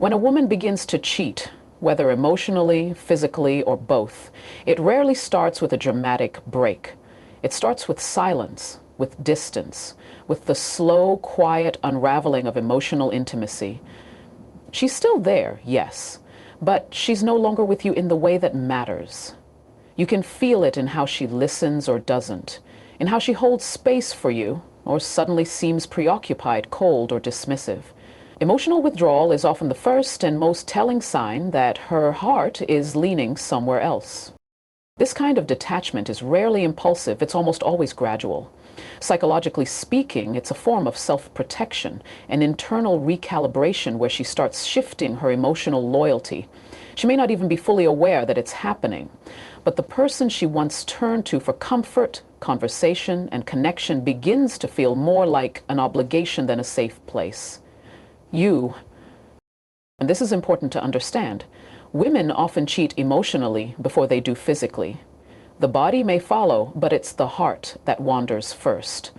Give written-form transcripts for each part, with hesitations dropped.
When a woman begins to cheat, whether emotionally, physically, or both, it rarely starts with a dramatic break. It starts with silence, with distance, with the slow, quiet unraveling of emotional intimacy. She's still there, yes, but she's no longer with you in the way that matters. You can feel it in how she listens or doesn't, in how she holds space for you, or suddenly seems preoccupied, cold, or dismissive. Emotional withdrawal is often the first and most telling sign that her heart is leaning somewhere else. This kind of detachment is rarely impulsive, it's almost always gradual. Psychologically speaking, it's a form of self-protection, an internal recalibration where she starts shifting her emotional loyalty. She may not even be fully aware that it's happening, but the person she once turned to for comfort, conversation, and connection begins to feel more like an obligation than a safe place. And this is important to understand, women often cheat emotionally before they do physically. The body may follow, but it's the heart that wanders first.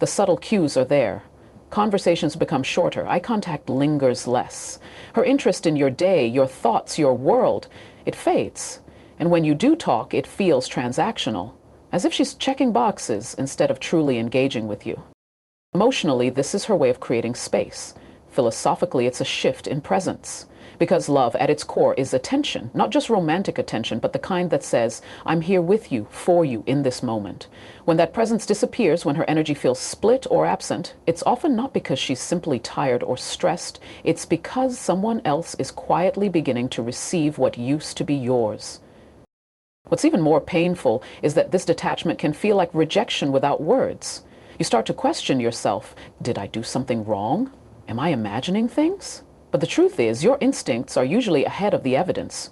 The subtle cues are there. Conversations become shorter. Eye contact lingers less. Her interest in your day, your thoughts, your world, it fades. And when you do talk, it feels transactional, as if she's checking boxes instead of truly engaging with you. Emotionally, this is her way of creating space. Philosophically, it's a shift in presence. Because love, at its core, is attention, not just romantic attention, but the kind that says, I'm here with you, for you, in this moment. When that presence disappears, when her energy feels split or absent, it's often not because she's simply tired or stressed. It's because someone else is quietly beginning to receive what used to be yours. What's even more painful is that this detachment can feel like rejection without words. You start to question yourself. Did I do something wrong? Am I imagining things? But the truth is, your instincts are usually ahead of the evidence.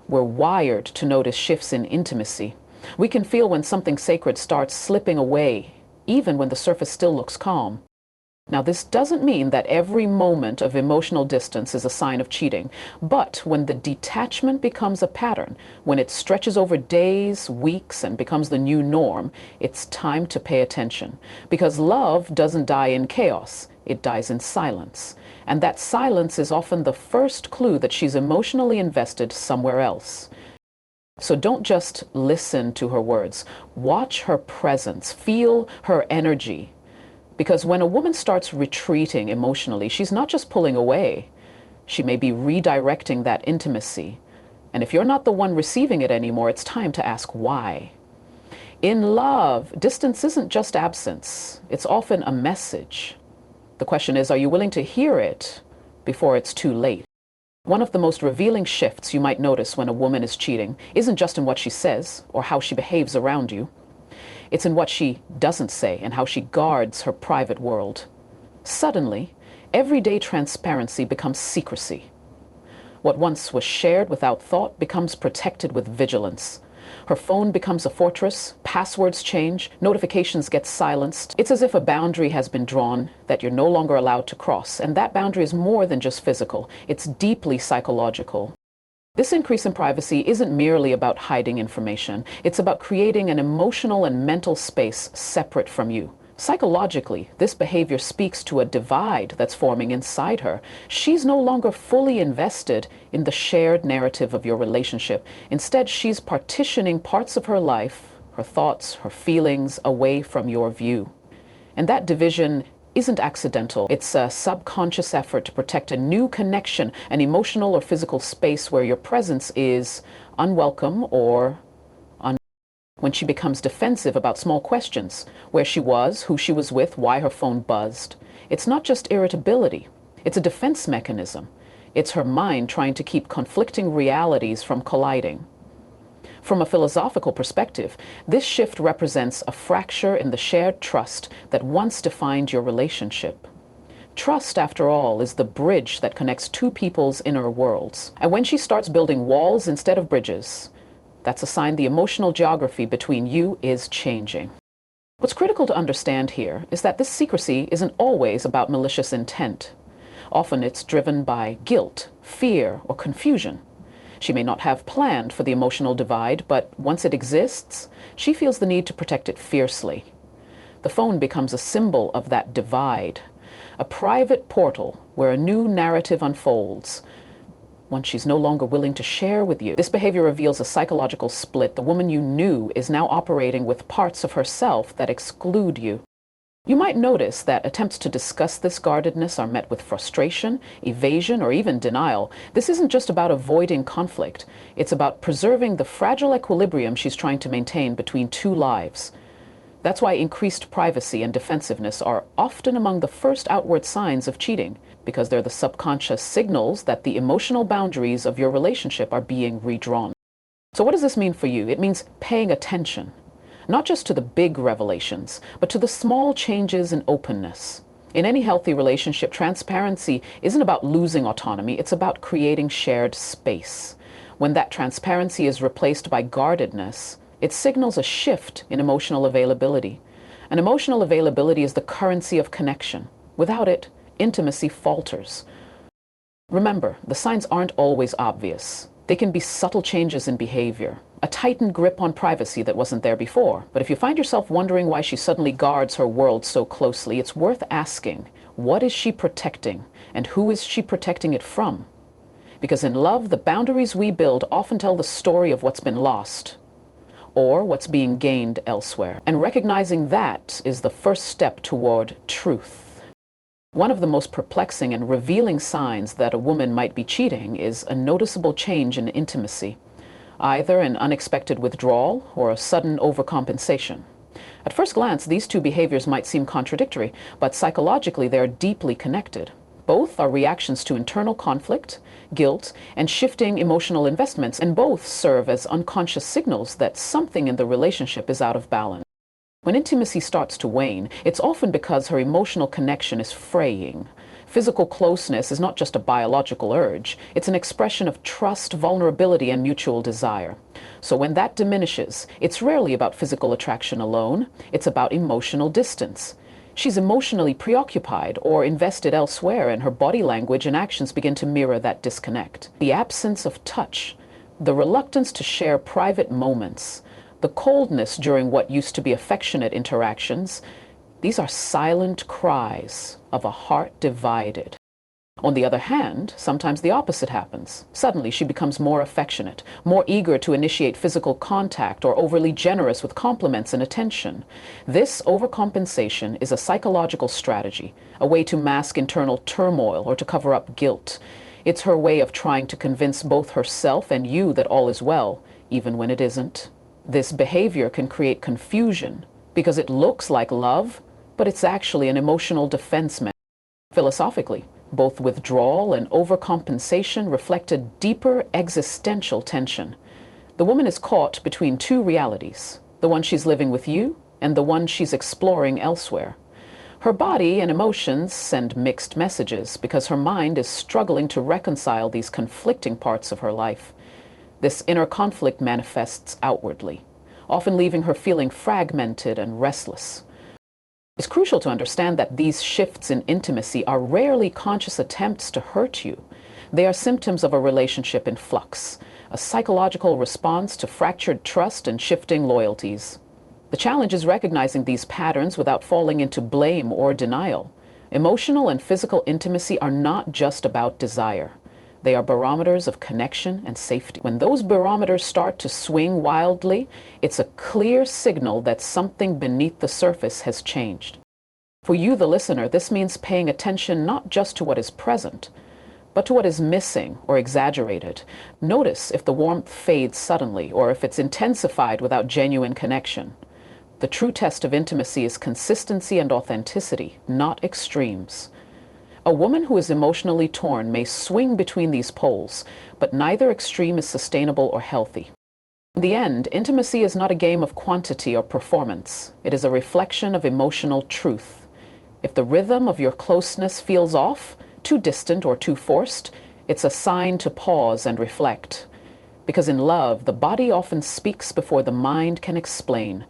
We're wired to notice shifts in intimacy. We can feel when something sacred starts slipping away, even when the surface still looks calm. Now, this doesn't mean that every moment of emotional distance is a sign of cheating, but when the detachment becomes a pattern, when it stretches over days, weeks, and becomes the new norm, it's time to pay attention. Because love doesn't die in chaos, it dies in silence. And that silence is often the first clue that she's emotionally invested somewhere else. So don't just listen to her words. Watch her presence. Feel her energy. Because when a woman starts retreating emotionally, she's not just pulling away. She may be redirecting that intimacy. And if you're not the one receiving it anymore, it's time to ask why. In love, distance isn't just absence. It's often a message. The question is, are you willing to hear it before it's too late? One of the most revealing shifts you might notice when a woman is cheating isn't just in what she says or how she behaves around you. It's in what she doesn't say and how she guards her private world. Suddenly, everyday transparency becomes secrecy. What once was shared without thought becomes protected with vigilance. Her phone becomes a fortress, passwords change, notifications get silenced. It's as if a boundary has been drawn that you're no longer allowed to cross, and that boundary is more than just physical, it's deeply psychological. This increase in privacy isn't merely about hiding information, it's about creating an emotional and mental space separate from you. Psychologically, this behavior speaks to a divide that's forming inside her. She's no longer fully invested in the shared narrative of your relationship. Instead, she's partitioning parts of her life, her thoughts, her feelings, away from your view. And that division isn't accidental. It's a subconscious effort to protect a new connection, an emotional or physical space where your presence is unwelcome or when she becomes defensive about small questions, where she was, who she was with, why her phone buzzed. It's not just irritability, it's a defense mechanism. It's her mind trying to keep conflicting realities from colliding. From a philosophical perspective, this shift represents a fracture in the shared trust that once defined your relationship. Trust, after all, is the bridge that connects two people's inner worlds. And when she starts building walls instead of bridges, that's a sign the emotional geography between you is changing. What's critical to understand here is that this secrecy isn't always about malicious intent. Often it's driven by guilt, fear, or confusion. She may not have planned for the emotional divide, but once it exists, she feels the need to protect it fiercely. The phone becomes a symbol of that divide, a private portal where a new narrative unfolds, one she's no longer willing to share with you. This behavior reveals a psychological split. The woman you knew is now operating with parts of herself that exclude you. You might notice that attempts to discuss this guardedness are met with frustration, evasion, or even denial. This isn't just about avoiding conflict. It's about preserving the fragile equilibrium she's trying to maintain between two lives. That's why increased privacy and defensiveness are often among the first outward signs of cheating, because they're the subconscious signals that the emotional boundaries of your relationship are being redrawn. So what does this mean for you? It means paying attention. Not just to the big revelations, but to the small changes in openness. In any healthy relationship, transparency isn't about losing autonomy, it's about creating shared space. When that transparency is replaced by guardedness, it signals a shift in emotional availability. And emotional availability is the currency of connection. Without it, intimacy falters. Remember, the signs aren't always obvious. They can be subtle changes in behavior, a tightened grip on privacy that wasn't there before. But if you find yourself wondering why she suddenly guards her world so closely, it's worth asking, what is she protecting, and who is she protecting it from? Because in love, the boundaries we build often tell the story of what's been lost, or what's being gained elsewhere. And recognizing that is the first step toward truth. One of the most perplexing and revealing signs that a woman might be cheating is a noticeable change in intimacy, either an unexpected withdrawal or a sudden overcompensation. At first glance, these two behaviors might seem contradictory, but psychologically they are deeply connected. Both are reactions to internal conflict, guilt, and shifting emotional investments, and both serve as unconscious signals that something in the relationship is out of balance. When intimacy starts to wane, it's often because her emotional connection is fraying. Physical closeness is not just a biological urge, it's an expression of trust, vulnerability, and mutual desire. So when that diminishes, it's rarely about physical attraction alone, it's about emotional distance. She's emotionally preoccupied or invested elsewhere, and her body language and actions begin to mirror that disconnect. The absence of touch, the reluctance to share private moments, the coldness during what used to be affectionate interactions, these are silent cries of a heart divided. On the other hand, sometimes the opposite happens. Suddenly she becomes more affectionate, more eager to initiate physical contact, or overly generous with compliments and attention. This overcompensation is a psychological strategy, a way to mask internal turmoil or to cover up guilt. It's her way of trying to convince both herself and you that all is well, even when it isn't. This behavior can create confusion because it looks like love, but it's actually an emotional defense mechanism. Philosophically, both withdrawal and overcompensation reflect a deeper existential tension. The woman is caught between two realities, the one she's living with you and the one she's exploring elsewhere. Her body and emotions send mixed messages because her mind is struggling to reconcile these conflicting parts of her life. This inner conflict manifests outwardly, often leaving her feeling fragmented and restless. It's crucial to understand that these shifts in intimacy are rarely conscious attempts to hurt you. They are symptoms of a relationship in flux, a psychological response to fractured trust and shifting loyalties. The challenge is recognizing these patterns without falling into blame or denial. Emotional and physical intimacy are not just about desire. They are barometers of connection and safety. When those barometers start to swing wildly, it's a clear signal that something beneath the surface has changed. For you, the listener, this means paying attention not just to what is present, but to what is missing or exaggerated. Notice if the warmth fades suddenly or if it's intensified without genuine connection. The true test of intimacy is consistency and authenticity, not extremes. A woman who is emotionally torn may swing between these poles, but neither extreme is sustainable or healthy. In the end, intimacy is not a game of quantity or performance. It is a reflection of emotional truth. If the rhythm of your closeness feels off, too distant or too forced, it's a sign to pause and reflect. Because in love, the body often speaks before the mind can explain.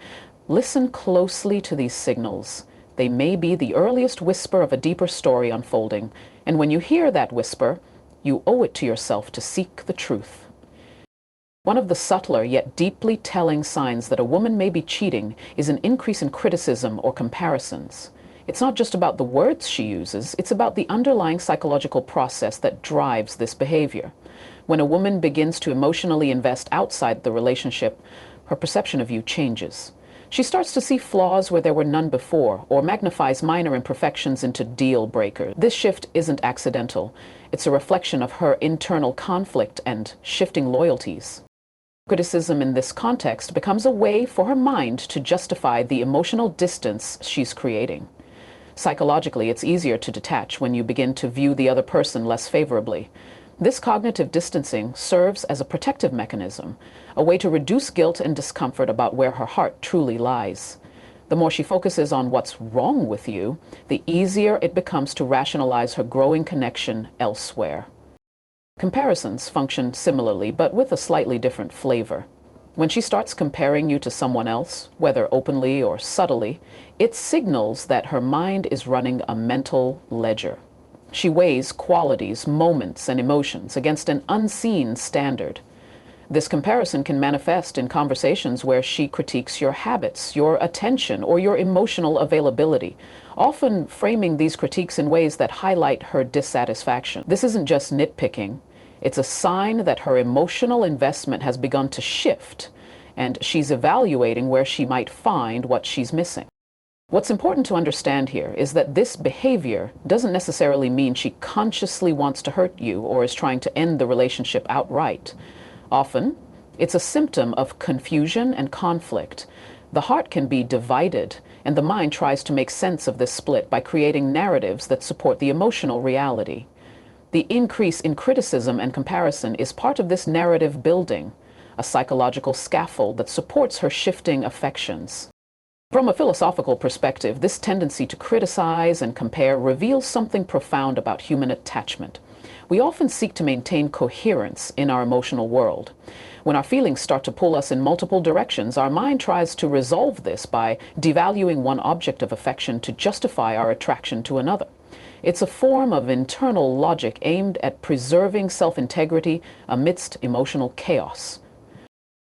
Listen closely to these signals. They may be the earliest whisper of a deeper story unfolding, and when you hear that whisper, you owe it to yourself to seek the truth. One of the subtler yet deeply telling signs that a woman may be cheating is an increase in criticism or comparisons. It's not just about the words she uses, it's about the underlying psychological process that drives this behavior. When a woman begins to emotionally invest outside the relationship, her perception of you changes. She starts to see flaws where there were none before, or magnifies minor imperfections into deal breakers. This shift isn't accidental. It's a reflection of her internal conflict and shifting loyalties. Criticism in this context becomes a way for her mind to justify the emotional distance she's creating. Psychologically, it's easier to detach when you begin to view the other person less favorably. This cognitive distancing serves as a protective mechanism, a way to reduce guilt and discomfort about where her heart truly lies. The more she focuses on what's wrong with you, the easier it becomes to rationalize her growing connection elsewhere. Comparisons function similarly, but with a slightly different flavor. When she starts comparing you to someone else, whether openly or subtly, it signals that her mind is running a mental ledger. She weighs qualities, moments, and emotions against an unseen standard. This comparison can manifest in conversations where she critiques your habits, your attention, or your emotional availability, often framing these critiques in ways that highlight her dissatisfaction. This isn't just nitpicking. It's a sign that her emotional investment has begun to shift, and she's evaluating where she might find what she's missing. What's important to understand here is that this behavior doesn't necessarily mean she consciously wants to hurt you or is trying to end the relationship outright. Often, it's a symptom of confusion and conflict. The heart can be divided, and the mind tries to make sense of this split by creating narratives that support the emotional reality. The increase in criticism and comparison is part of this narrative building, a psychological scaffold that supports her shifting affections. From a philosophical perspective, this tendency to criticize and compare reveals something profound about human attachment. We often seek to maintain coherence in our emotional world. When our feelings start to pull us in multiple directions, our mind tries to resolve this by devaluing one object of affection to justify our attraction to another. It's a form of internal logic aimed at preserving self-integrity amidst emotional chaos.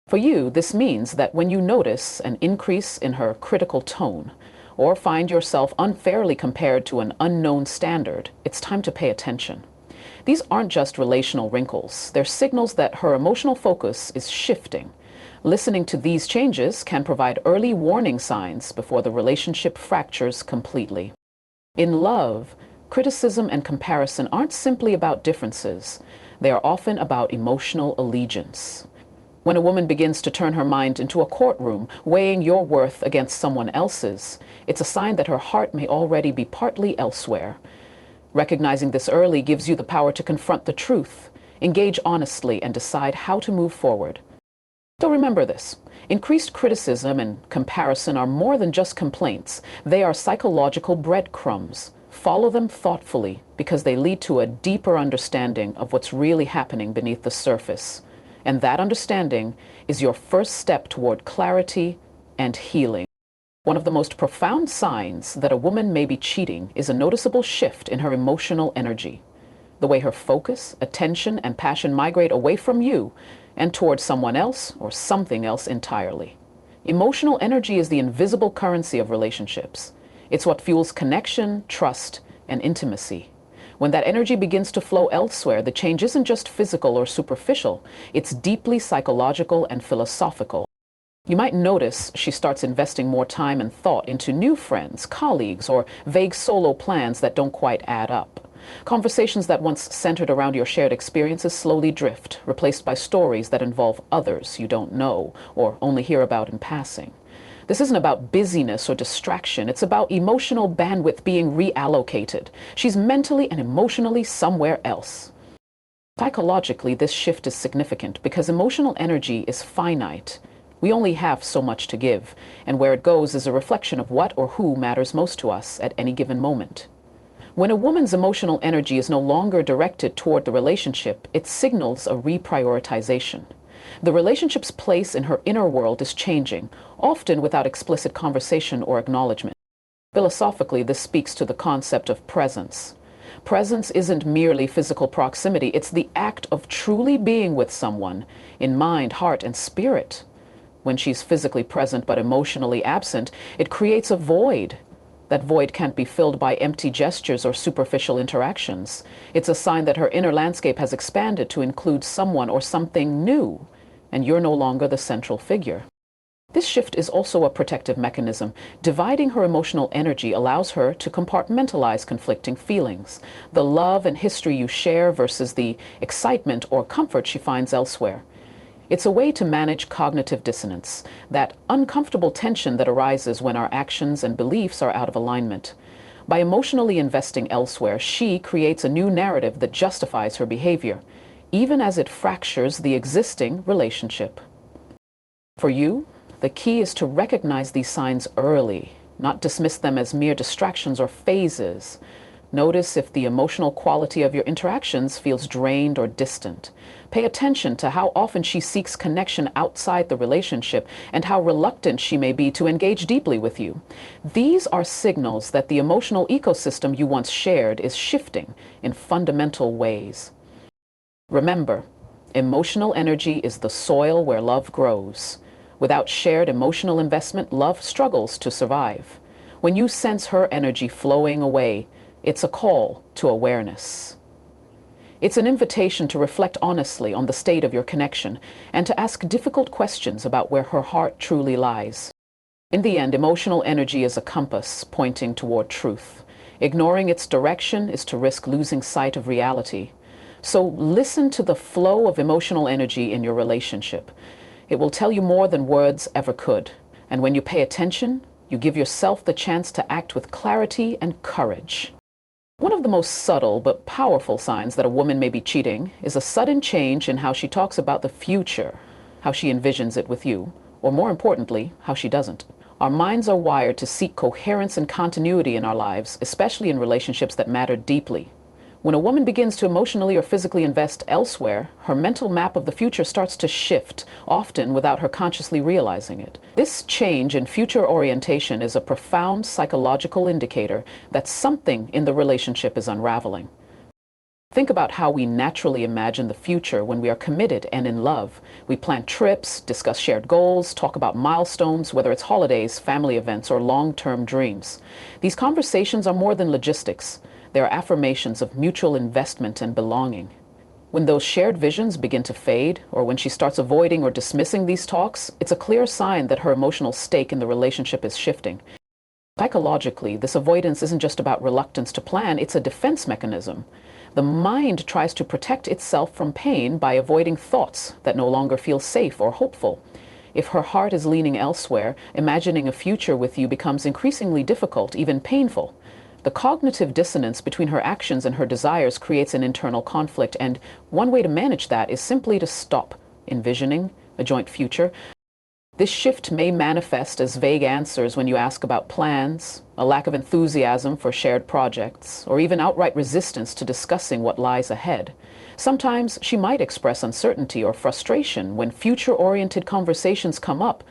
For you, this means that when you notice an increase in her critical tone, or find yourself unfairly compared to an unknown standard, it's time to pay attention. These aren't just relational wrinkles. They're signals that her emotional focus is shifting. Listening to these changes can provide early warning signs before the relationship fractures completely. In love, criticism and comparison aren't simply about differences. They are often about emotional allegiance. When a woman begins to turn her mind into a courtroom, weighing your worth against someone else's, it's a sign that her heart may already be partly elsewhere. Recognizing this early gives you the power to confront the truth, engage honestly, and decide how to move forward. So remember this. Increased criticism and comparison are more than just complaints. They are psychological breadcrumbs. Follow them thoughtfully because they lead to a deeper understanding of what's really happening beneath the surface. And that understanding is your first step toward clarity and healing. One of the most profound signs that a woman may be cheating is a noticeable shift in her emotional energy. The way her focus, attention, and passion migrate away from you and toward someone else or something else entirely. Emotional energy is the invisible currency of relationships. It's what fuels connection, trust, and intimacy. When that energy begins to flow elsewhere, the change isn't just physical or superficial, it's deeply psychological and philosophical. You might notice she starts investing more time and thought into new friends, colleagues, or vague solo plans that don't quite add up. Conversations that once centered around your shared experiences slowly drift, replaced by stories that involve others you don't know or only hear about in passing. This isn't about busyness or distraction. It's about emotional bandwidth being reallocated. She's mentally and emotionally somewhere else. Psychologically, this shift is significant because emotional energy is finite. We only have so much to give, and where it goes is a reflection of what or who matters most to us at any given moment. When a woman's emotional energy is no longer directed toward the relationship, it signals a reprioritization. The relationship's place in her inner world is changing, often without explicit conversation or acknowledgement. Philosophically, this speaks to the concept of presence. Presence isn't merely physical proximity, it's the act of truly being with someone, in mind, heart, and spirit. When she's physically present but emotionally absent, it creates a void. That void can't be filled by empty gestures or superficial interactions. It's a sign that her inner landscape has expanded to include someone or something new, and you're no longer the central figure. This shift is also a protective mechanism. Dividing her emotional energy allows her to compartmentalize conflicting feelings, the love and history you share versus the excitement or comfort she finds elsewhere. It's a way to manage cognitive dissonance, that uncomfortable tension that arises when our actions and beliefs are out of alignment. By emotionally investing elsewhere, she creates a new narrative that justifies her behavior, even as it fractures the existing relationship. For you, the key is to recognize these signs early, not dismiss them as mere distractions or phases. Notice if the emotional quality of your interactions feels drained or distant. Pay attention to how often she seeks connection outside the relationship and how reluctant she may be to engage deeply with you. These are signals that the emotional ecosystem you once shared is shifting in fundamental ways. Remember, emotional energy is the soil where love grows. Without shared emotional investment, love struggles to survive. When you sense her energy flowing away, it's a call to awareness. It's an invitation to reflect honestly on the state of your connection and to ask difficult questions about where her heart truly lies. In the end, emotional energy is a compass pointing toward truth. Ignoring its direction is to risk losing sight of reality. So listen to the flow of emotional energy in your relationship. It will tell you more than words ever could. And when you pay attention, you give yourself the chance to act with clarity and courage. One of the most subtle but powerful signs that a woman may be cheating is a sudden change in how she talks about the future, how she envisions it with you, or more importantly, how she doesn't. Our minds are wired to seek coherence and continuity in our lives, especially in relationships that matter deeply. When a woman begins to emotionally or physically invest elsewhere, her mental map of the future starts to shift, often without her consciously realizing it. This change in future orientation is a profound psychological indicator that something in the relationship is unraveling. Think about how we naturally imagine the future when we are committed and in love. We plan trips, discuss shared goals, talk about milestones, whether it's holidays, family events, or long-term dreams. These conversations are more than logistics. They are affirmations of mutual investment and belonging. When those shared visions begin to fade, or when she starts avoiding or dismissing these talks, it's a clear sign that her emotional stake in the relationship is shifting. Psychologically, this avoidance isn't just about reluctance to plan, it's a defense mechanism. The mind tries to protect itself from pain by avoiding thoughts that no longer feel safe or hopeful. If her heart is leaning elsewhere, imagining a future with you becomes increasingly difficult, even painful. The cognitive dissonance between her actions and her desires creates an internal conflict, and one way to manage that is simply to stop envisioning a joint future. This shift may manifest as vague answers when you ask about plans, a lack of enthusiasm for shared projects, or even outright resistance to discussing what lies ahead. Sometimes she might express uncertainty or frustration when future-oriented conversations come up.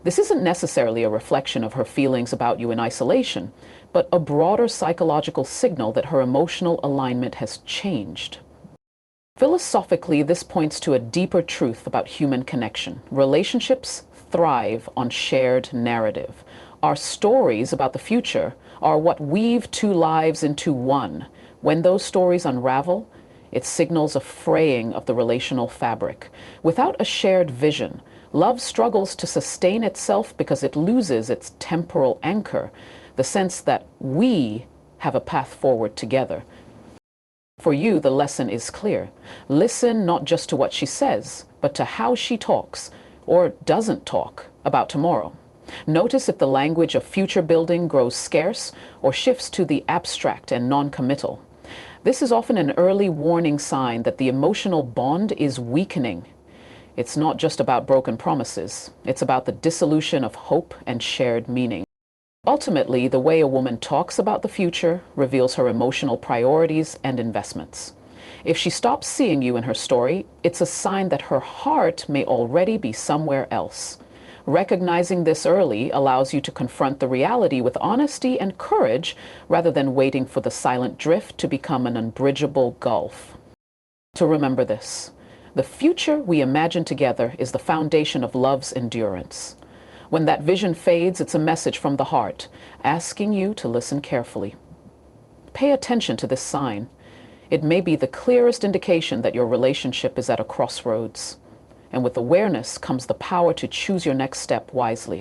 This isn't necessarily a reflection of her feelings about you in isolation, but a broader psychological signal that her emotional alignment has changed. Philosophically, this points to a deeper truth about human connection. Relationships thrive on shared narrative. Our stories about the future are what weave two lives into one. When those stories unravel, it signals a fraying of the relational fabric. Without a shared vision, love struggles to sustain itself because it loses its temporal anchor, the sense that we have a path forward together. For you, the lesson is clear. Listen not just to what she says, but to how she talks, or doesn't talk, about tomorrow. Notice if the language of future building grows scarce or shifts to the abstract and non-committal. This is often an early warning sign that the emotional bond is weakening. It's not just about broken promises. It's about the dissolution of hope and shared meaning. Ultimately, the way a woman talks about the future reveals her emotional priorities and investments. If she stops seeing you in her story, it's a sign that her heart may already be somewhere else. Recognizing this early allows you to confront the reality with honesty and courage rather than waiting for the silent drift to become an unbridgeable gulf. To remember this, the future we imagine together is the foundation of love's endurance. When that vision fades, it's a message from the heart, asking you to listen carefully. Pay attention to this sign. It may be the clearest indication that your relationship is at a crossroads. And with awareness comes the power to choose your next step wisely.